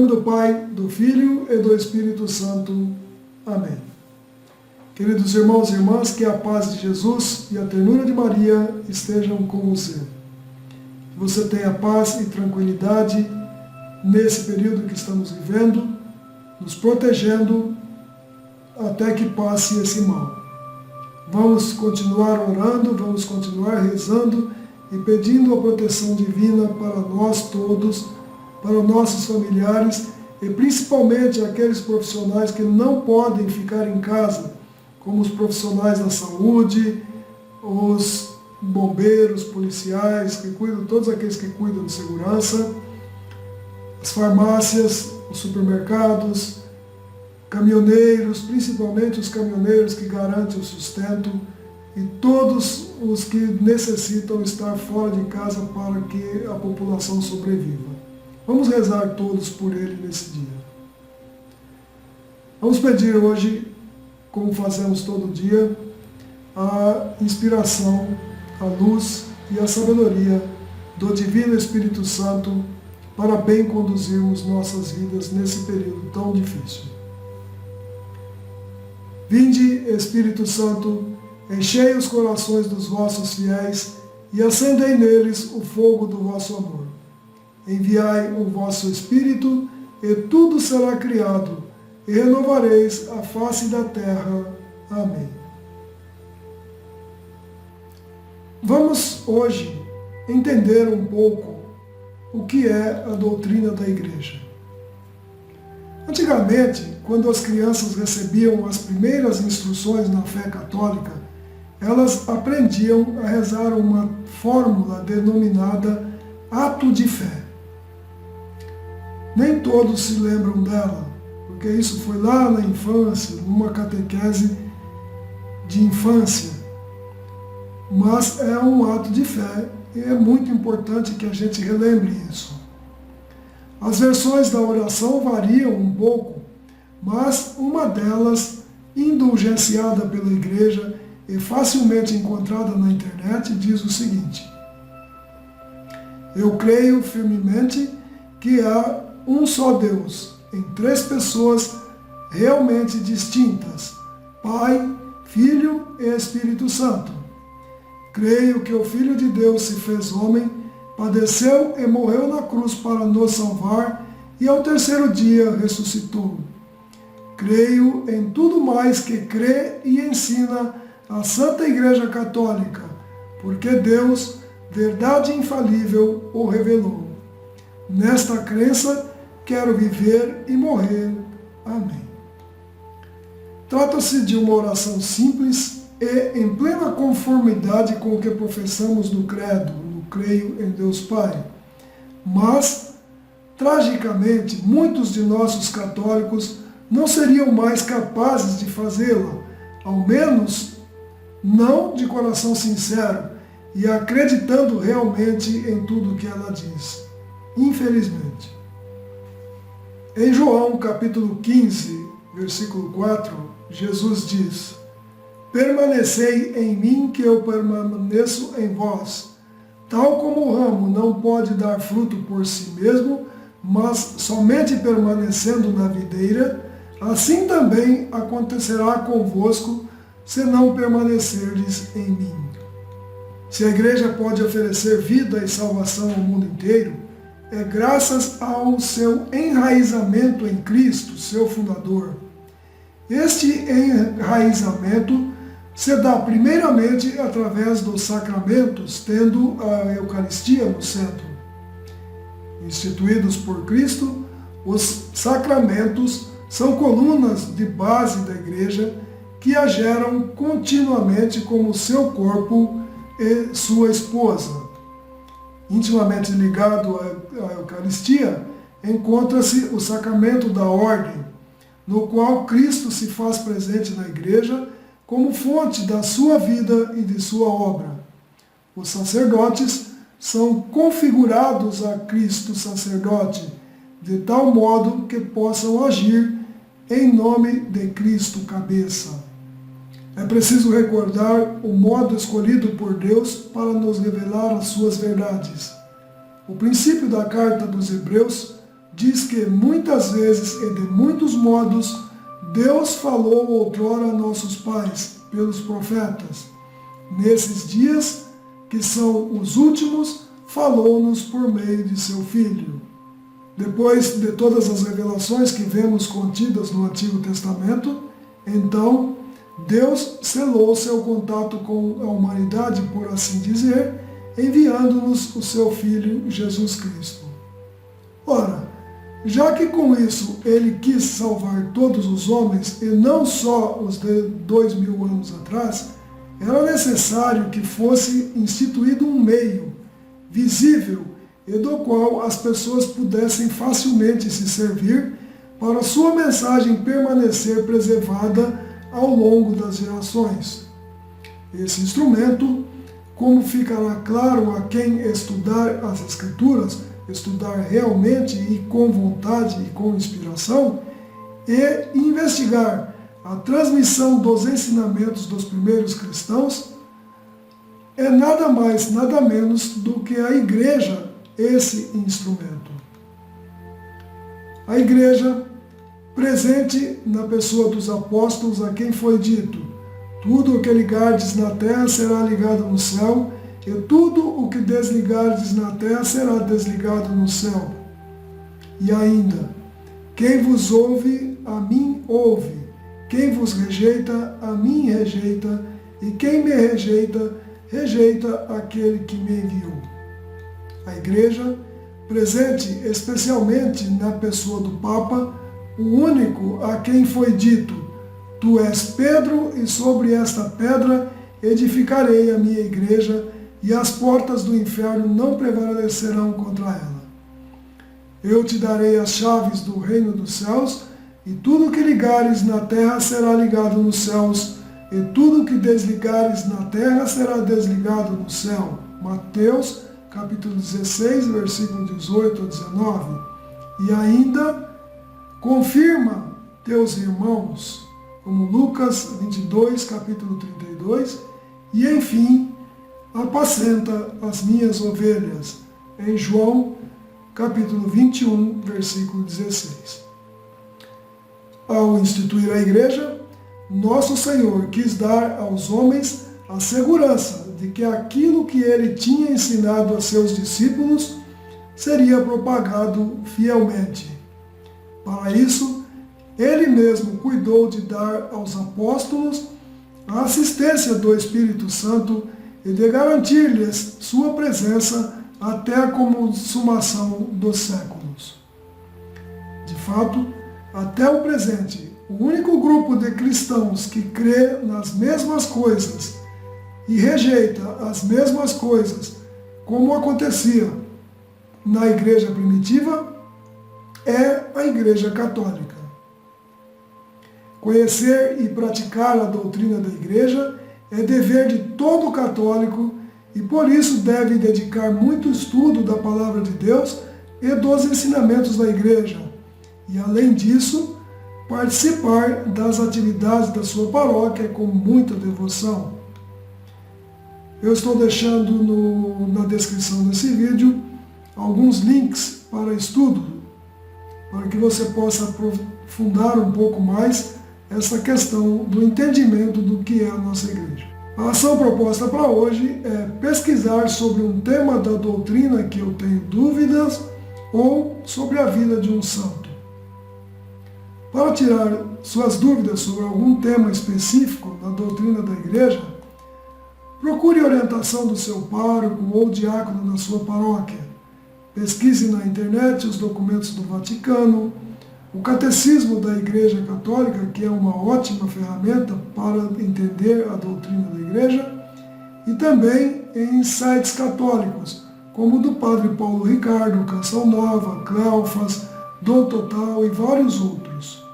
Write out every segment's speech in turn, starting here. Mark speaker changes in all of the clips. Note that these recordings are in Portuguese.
Speaker 1: nome do Pai, do Filho e do Espírito Santo. Amém. Queridos irmãos e irmãs, que a paz de Jesus e a ternura de Maria estejam com você. Que você tenha paz e tranquilidade nesse período que estamos vivendo, nos protegendo até que passe esse mal. Vamos continuar orando, vamos continuar rezando e pedindo a proteção divina para nós todos, para nossos familiares e principalmente aqueles profissionais que não podem ficar em casa, como os profissionais da saúde, os bombeiros, policiais, que cuidam, todos aqueles que cuidam de segurança, as farmácias, os supermercados, caminhoneiros, principalmente os caminhoneiros que garantem o sustento e todos os que necessitam estar fora de casa para que a população sobreviva. Vamos rezar todos por ele nesse dia. Vamos pedir hoje, como fazemos todo dia, a inspiração, a luz e a sabedoria do Divino Espírito Santo para bem conduzirmos nossas vidas nesse período tão difícil. Vinde, Espírito Santo, enchei os corações dos vossos fiéis e acendei neles o fogo do vosso amor. Enviai o vosso Espírito, e tudo será criado, e renovareis a face da terra. Amém. Vamos hoje entender um pouco o que é a doutrina da Igreja. Antigamente, quando as crianças recebiam as primeiras instruções na fé católica, elas aprendiam a rezar uma fórmula denominada ato de fé. Nem todos se lembram dela, porque isso foi lá na infância, numa catequese de infância. Mas é um ato de fé e é muito importante que a gente relembre isso. As versões da oração variam um pouco, mas uma delas, indulgenciada pela Igreja e facilmente encontrada na internet, diz o seguinte: eu creio firmemente que há um só Deus, em três pessoas realmente distintas, Pai, Filho e Espírito Santo. Creio que o Filho de Deus se fez homem, padeceu e morreu na cruz para nos salvar e ao terceiro dia ressuscitou. Creio em tudo mais que crê e ensina a Santa Igreja Católica, porque Deus, verdade infalível, o revelou. Nesta crença, quero viver e morrer. Amém. Trata-se de uma oração simples e em plena conformidade com o que professamos no credo, no creio em Deus Pai. Mas, tragicamente, muitos de nossos católicos não seriam mais capazes de fazê-la, ao menos não de coração sincero e acreditando realmente em tudo que ela diz. Infelizmente. Em João capítulo 15, versículo 4, Jesus diz: permanecei em mim que eu permaneço em vós. Tal como o ramo não pode dar fruto por si mesmo, mas somente permanecendo na videira, assim também acontecerá convosco, se não permanecerdes em mim. Se a Igreja pode oferecer vida e salvação ao mundo inteiro, é graças ao seu enraizamento em Cristo, seu fundador. Este enraizamento se dá primeiramente através dos sacramentos, tendo a Eucaristia no centro. Instituídos por Cristo, os sacramentos são colunas de base da Igreja que a geram continuamente como seu corpo e sua esposa. Intimamente ligado à Eucaristia, encontra-se o sacramento da ordem, no qual Cristo se faz presente na Igreja como fonte da sua vida e de sua obra. Os sacerdotes são configurados a Cristo sacerdote, de tal modo que possam agir em nome de Cristo cabeça. É preciso recordar o modo escolhido por Deus para nos revelar as suas verdades. O princípio da carta dos Hebreus diz que muitas vezes e de muitos modos Deus falou outrora a nossos pais pelos profetas. Nesses dias, que são os últimos, falou-nos por meio de seu Filho. Depois de todas as revelações que vemos contidas no Antigo Testamento, então Deus selou seu contato com a humanidade, por assim dizer, enviando-nos o seu Filho Jesus Cristo. Ora, já que com isso ele quis salvar todos os homens e não só os de 2000 anos atrás, era necessário que fosse instituído um meio visível e do qual as pessoas pudessem facilmente se servir para sua mensagem permanecer preservada ao longo das gerações. Esse instrumento, como ficará claro a quem estudar as Escrituras, estudar realmente e com vontade e com inspiração, e investigar a transmissão dos ensinamentos dos primeiros cristãos, é nada mais, nada menos do que a igreja esse instrumento. A igreja, presente na pessoa dos apóstolos, a quem foi dito: tudo o que ligardes na terra será ligado no céu, e tudo o que desligardes na terra será desligado no céu. E ainda: quem vos ouve, a mim ouve, quem vos rejeita, a mim rejeita, e quem me rejeita, rejeita aquele que me enviou. A igreja, presente especialmente na pessoa do Papa, o único a quem foi dito: tu és Pedro, e sobre esta pedra edificarei a minha igreja, e as portas do inferno não prevalecerão contra ela. Eu te darei as chaves do reino dos céus, e tudo que ligares na terra será ligado nos céus, e tudo que desligares na terra será desligado no céu. Mateus, capítulo 16, versículo 18 a 19. E ainda: confirma teus irmãos, como Lucas 22, capítulo 32. E enfim, apacenta as minhas ovelhas, em João, capítulo 21, versículo 16. Ao instituir a igreja, nosso Senhor quis dar aos homens a segurança de que aquilo que ele tinha ensinado a seus discípulos seria propagado fielmente. Para isso, ele mesmo cuidou de dar aos apóstolos a assistência do Espírito Santo e de garantir-lhes sua presença até a consumação dos séculos. De fato, até o presente, o único grupo de cristãos que crê nas mesmas coisas e rejeita as mesmas coisas, como acontecia na igreja primitiva, é a Igreja Católica. Conhecer e praticar a doutrina da igreja é dever de todo católico e por isso deve dedicar muito estudo da palavra de Deus e dos ensinamentos da igreja. E além disso, participar das atividades da sua paróquia com muita devoção. Eu estou deixando na descrição desse vídeo alguns links para estudo, para que você possa aprofundar um pouco mais essa questão do entendimento do que é a nossa igreja. A ação proposta para hoje é pesquisar sobre um tema da doutrina que eu tenho dúvidas ou sobre a vida de um santo. Para tirar suas dúvidas sobre algum tema específico da doutrina da igreja, procure orientação do seu pároco ou diácono na sua paróquia. Pesquise na internet os documentos do Vaticano, o Catecismo da Igreja Católica, que é uma ótima ferramenta para entender a doutrina da igreja, e também em sites católicos, como o do Padre Paulo Ricardo, Canção Nova, Cleofas, Dom Total e vários outros.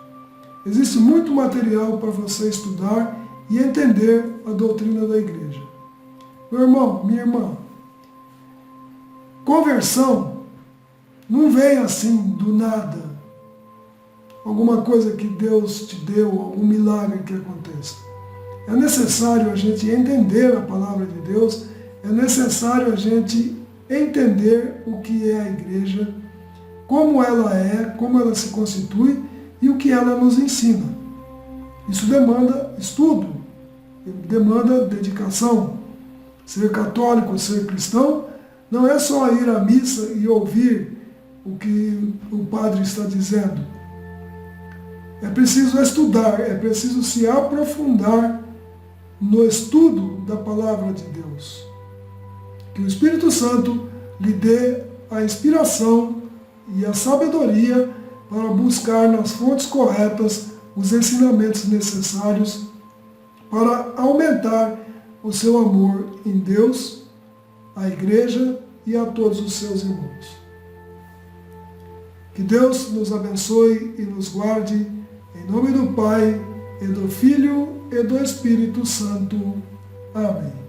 Speaker 1: Existe muito material para você estudar e entender a doutrina da igreja. Meu irmão, minha irmã, conversão não vem assim do nada. Alguma coisa que Deus te deu, algum milagre que aconteça. É necessário a gente entender a palavra de Deus, é necessário a gente entender o que é a igreja, como ela é, como ela se constitui e o que ela nos ensina. Isso demanda estudo, demanda dedicação. Ser católico, ser cristão, não é só ir à missa e ouvir o que o padre está dizendo. É preciso estudar, é preciso se aprofundar no estudo da palavra de Deus. Que o Espírito Santo lhe dê a inspiração e a sabedoria para buscar nas fontes corretas os ensinamentos necessários para aumentar o seu amor em Deus, a Igreja e a todos os seus irmãos. Que Deus nos abençoe e nos guarde, em nome do Pai, e do Filho e do Espírito Santo. Amém.